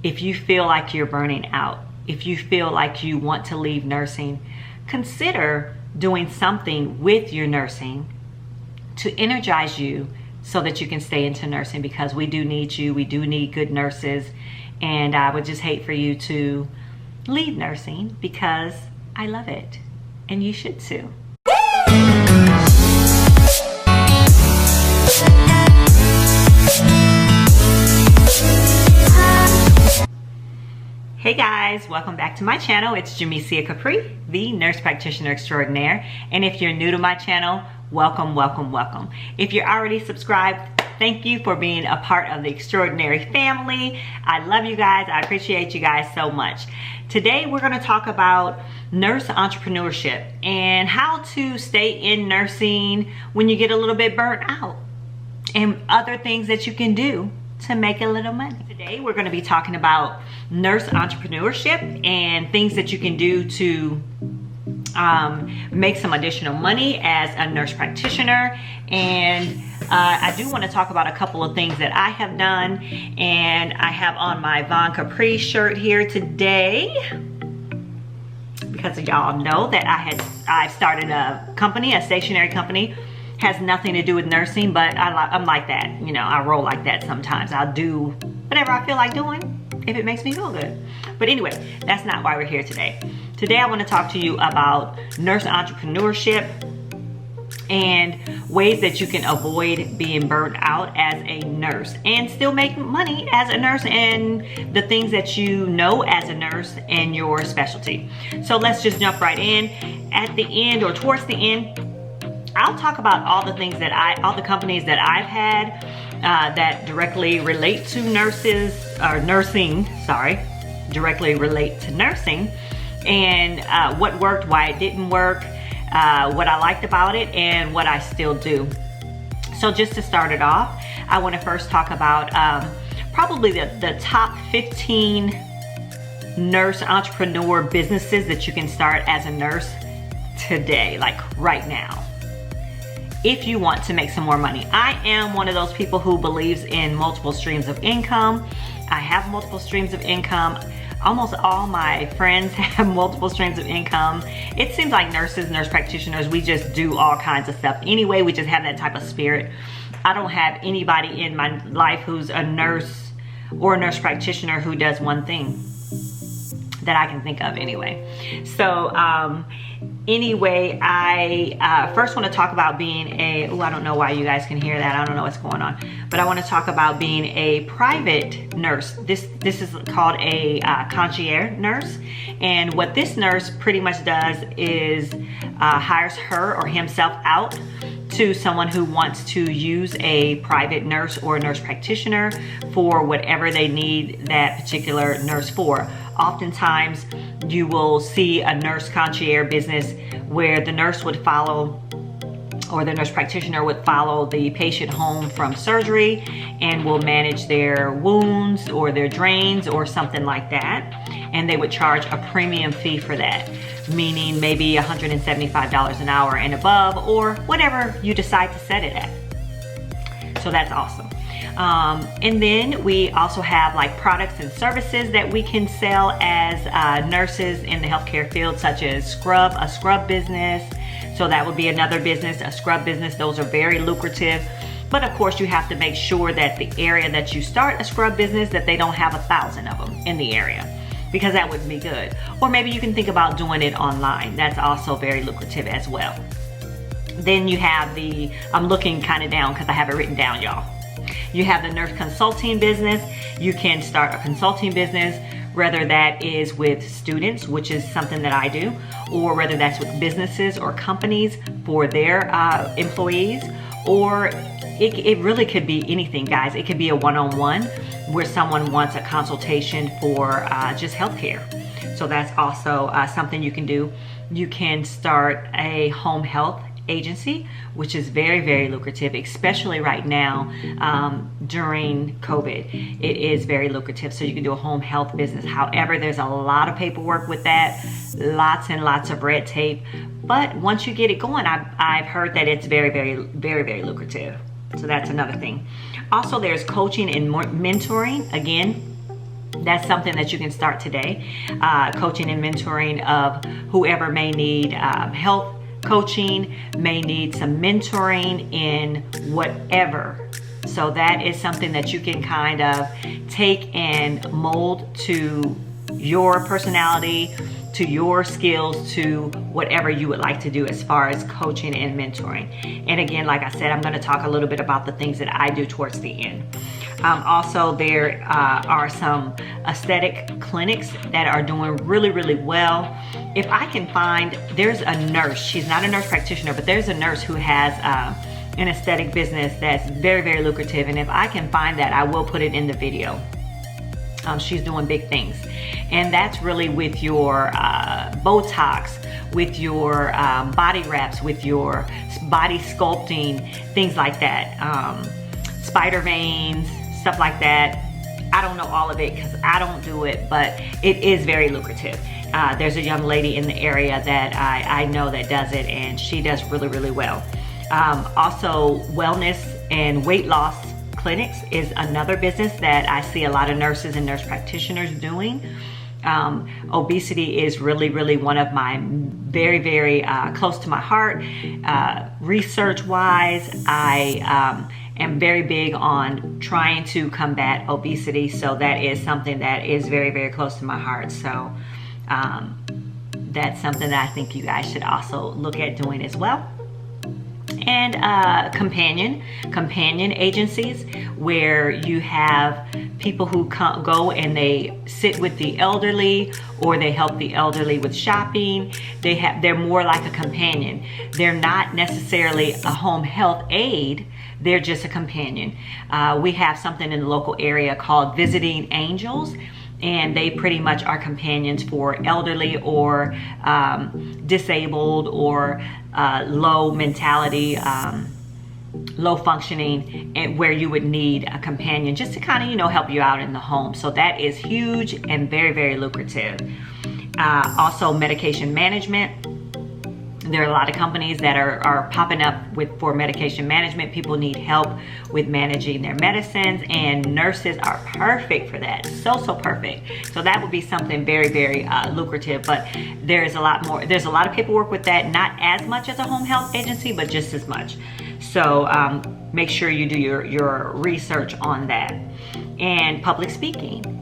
if you feel like you're burning out, if you feel like you want to leave nursing, consider doing something with your nursing to energize you so that you can stay into nursing, because we do need you. We do need good nurses. And I would just hate for you to leave nursing, because I love it and you should too. Hey guys, welcome back to my channel. It's Jemecia Capri, the Nurse Practitioner Extraordinaire. And if you're new to my channel, welcome, welcome, welcome. If you're already subscribed, thank you for being a part of the extraordinary family. I love you guys. I appreciate you guys so much. Today, we're going to talk about nurse entrepreneurship and how to stay in nursing when you get a little bit burnt out, and other things that you can do to make a little money. Today, we're going to be talking about nurse entrepreneurship and things that you can do to make some additional money as a nurse practitioner. And I do want to talk about a couple of things that I have done. And I have on my Von Capri shirt here today, because y'all know that I've started a company, a stationery company. Has nothing to do with nursing, but I'm like that. You know, I roll like that sometimes. I'll do whatever I feel like doing if it makes me feel good. But anyway, that's not why we're here today. Today I want to talk to you about nurse entrepreneurship and ways that you can avoid being burnt out as a nurse and still make money as a nurse, and the things that you know as a nurse and your specialty. So let's just jump right in. At the end, or towards the end, I'll talk about all the things that all the companies that I've had that directly relate to nurses, or nursing, sorry, directly relate to nursing, and what worked, why it didn't work, what I liked about it, and what I still do. So just to start it off, I want to first talk about probably the top 15 nurse entrepreneur businesses that you can start as a nurse today, like right now, if you want to make some more money. I am one of those people who believes in multiple streams of income. I have multiple streams of income. Almost all my friends have multiple streams of income. It seems like nurses, nurse practitioners, we just do all kinds of stuff anyway. We just have that type of spirit. I don't have anybody in my life who's a nurse or a nurse practitioner who does one thing that I can think of anyway. So anyway, I first want to talk about being I don't know why you guys can hear that. I don't know what's going on. But I want to talk about being a private nurse. This is called a concierge nurse. And what this nurse pretty much does is hires her or himself out to someone who wants to use a private nurse or a nurse practitioner for whatever they need that particular nurse for. Oftentimes, you will see a nurse concierge business where the nurse would follow, or the nurse practitioner would follow the patient home from surgery and will manage their wounds or their drains or something like that. And they would charge a premium fee for that, meaning maybe $175 an hour and above, or whatever you decide to set it at. So that's awesome. And then we also have like products and services that we can sell as nurses in the healthcare field, such as a scrub business. So that would be another business, a scrub business. Those are very lucrative. But of course, you have to make sure that the area that you start a scrub business, that they don't have 1,000 of them in the area, because that wouldn't be good. Or maybe you can think about doing it online. That's also very lucrative as well. Then you have I'm looking kind of down because I have it written down, y'all. You have the nurse consulting business. You can start a consulting business, whether that is with students, which is something that I do, or whether that's with businesses or companies for their employees, or it really could be anything, guys. It could be a one-on-one where someone wants a consultation for just healthcare. So that's also something you can do. You can start a home health agency, which is very, very lucrative, especially right now during COVID. It is very lucrative. So you can do a home health business. However, there's a lot of paperwork with that, lots and lots of red tape. But once you get it going, I've heard that it's very, very, very, very lucrative. So that's another thing. Also, there's coaching and mentoring. Again, That's something that you can start today. Coaching and mentoring of whoever may need health coaching, may need some mentoring in whatever. So that is something that you can kind of take and mold to your personality, to your skills, to whatever you would like to do as far as coaching and mentoring. And again, like I said, I'm going to talk a little bit about the things that I do towards the end. Also, there are some aesthetic clinics that are doing really, really well. If I can find, there's a nurse, she's not a nurse practitioner, but there's a nurse who has an aesthetic business that's very, very lucrative. And if I can find that, I will put it in the video. She's doing big things. And that's really with your Botox, with your body wraps, with your body sculpting, things like that. Spider veins, stuff like that. I don't know all of it because I don't do it, but it is very lucrative. There's a young lady in the area that I know that does it, and she does really, really well. Also, wellness and weight loss clinics is another business that I see a lot of nurses and nurse practitioners doing. Obesity is really, really one of my very, very close to my heart. Research wise, I am very big on trying to combat obesity. So that is something that is very, very close to my heart. So that's something that I think you guys should also look at doing as well. And companion agencies where you have people who go and they sit with the elderly, or they help the elderly with shopping. They're more like a companion. They're not necessarily a home health aide. They're just a companion. We have something in the local area called Visiting Angels, and they pretty much are companions for elderly or disabled or low mentality, low functioning, and where you would need a companion just to kind of, help you out in the home. So that is huge and very, very lucrative. Also, medication management. There are a lot of companies that are popping up for medication management. People need help with managing their medicines, and nurses are perfect for that. So perfect. So that would be something very, very lucrative, but there's a lot more. There's a lot of paperwork with that, not as much as a home health agency, but just as much. So make sure you do your research on that. And public speaking.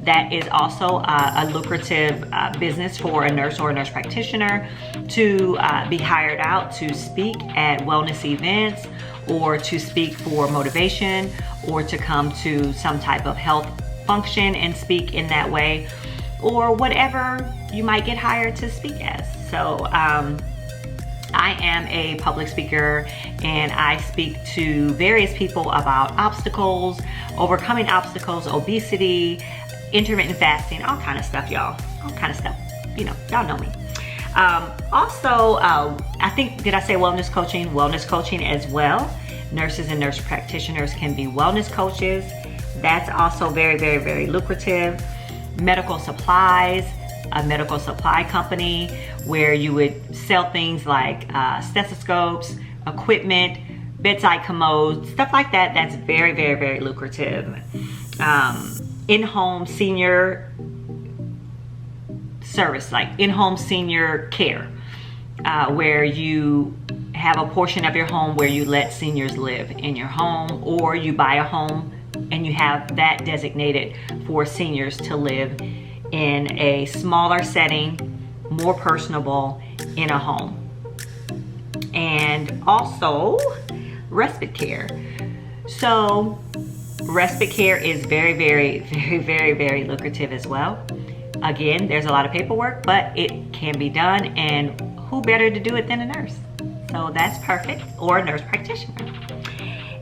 That is also a lucrative business for a nurse or a nurse practitioner to be hired out to speak at wellness events, or to speak for motivation, or to come to some type of health function and speak in that way, or whatever you might get hired to speak as. So I am a public speaker, and I speak to various people about obstacles, overcoming obstacles, obesity, intermittent fasting, all kind of stuff, y'all. All kind of stuff. Y'all know me. Also, I think, did I say wellness coaching? Wellness coaching as well. Nurses and nurse practitioners can be wellness coaches. That's also very, very, very lucrative. Medical supplies, a medical supply company where you would sell things like stethoscopes, equipment, bedside commodes, stuff like that. That's very, very, very lucrative. In-home senior service, like in-home senior care, where you have a portion of your home where you let seniors live in your home, or you buy a home and you have that designated for seniors to live in a smaller setting, more personable, in a home. And also respite care. So respite care is very, very, very, very, very lucrative as well. Again, there's a lot of paperwork, but it can be done, and who better to do it than a nurse? So that's perfect, or a nurse practitioner.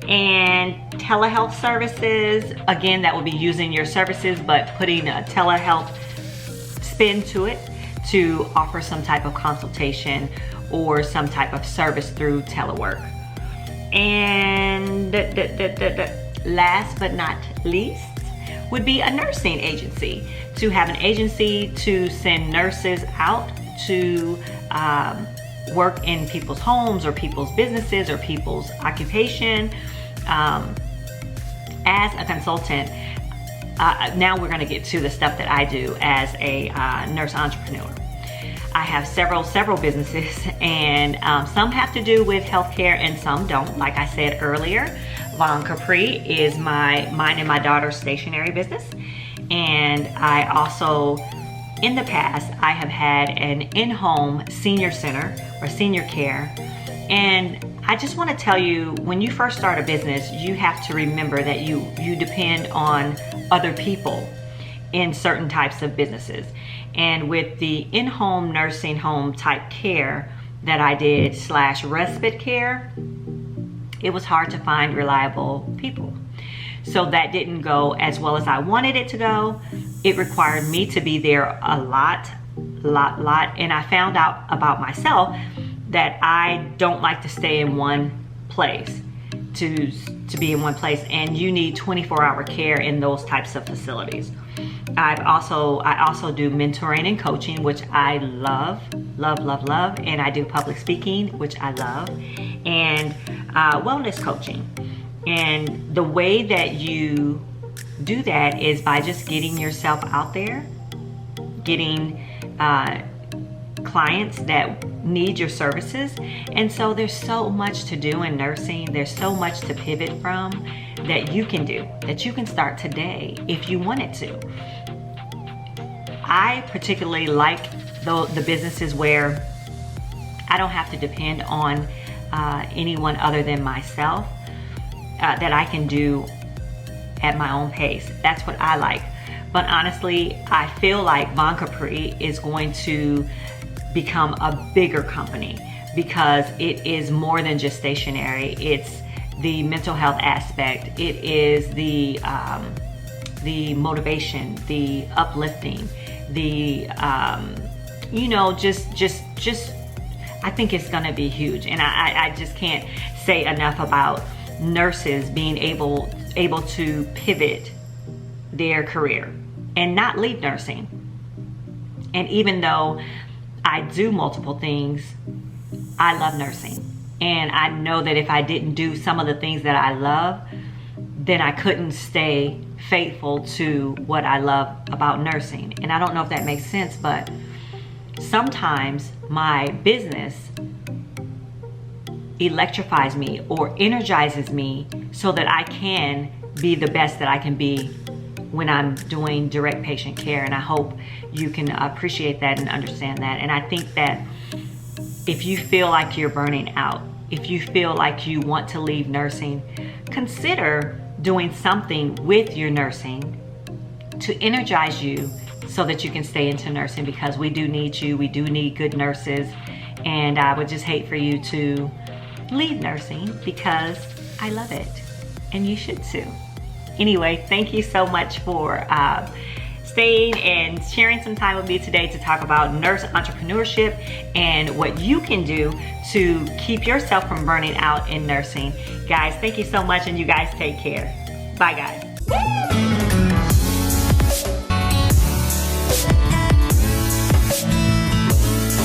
And telehealth services, again, that will be using your services, but putting a telehealth spin to it to offer some type of consultation or some type of service through telework. And last but not least would be a nursing agency. To have an agency to send nurses out to work in people's homes or people's businesses or people's occupation. As a consultant, now we're going to get to the stuff that I do as a nurse entrepreneur. I have several businesses, and some have to do with healthcare and some don't. Like I said earlier, Von Capri is mine and my daughter's stationery business. And I also, in the past, I have had an in-home senior center or senior care. And I just want to tell you, when you first start a business, you have to remember that you depend on other people in certain types of businesses. And with the in-home nursing home type care that I did / respite care, it was hard to find reliable people. So that didn't go as well as I wanted it to go. It required me to be there a lot. And I found out about myself that I don't like to stay in one place, to be in one place, and you need 24-hour care in those types of facilities. I also do mentoring and coaching, which I love, and I do public speaking, which I love, and wellness coaching. And the way that you do that is by just getting yourself out there, getting clients that need your services. And so there's so much to do in nursing. There's so much to pivot from that you can do, that you can start today if you wanted to. I particularly like the businesses where I don't have to depend on anyone other than myself, that I can do at my own pace. That's what I like. But honestly, I feel like Von Capri is going to become a bigger company because it is more than just stationery. It's the mental health aspect. It is the motivation, the uplifting, the just I think it's gonna be huge. And I just can't say enough about nurses being able to pivot their career and not leave nursing. And even though I do multiple things, I love nursing. And I know that if I didn't do some of the things that I love, then I couldn't stay faithful to what I love about nursing. And I don't know if that makes sense, but sometimes my business electrifies me or energizes me so that I can be the best that I can be when I'm doing direct patient care. And I hope you can appreciate that and understand that. And I think that if you feel like you're burning out, if you feel like you want to leave nursing, consider doing something with your nursing to energize you so that you can stay into nursing, because we do need you. We do need good nurses. And I would just hate for you to leave nursing, because I love it and you should too. Anyway, thank you so much for staying and sharing some time with me today to talk about nurse entrepreneurship and what you can do to keep yourself from burning out in nursing. Guys, thank you so much, and you guys take care. Bye, guys.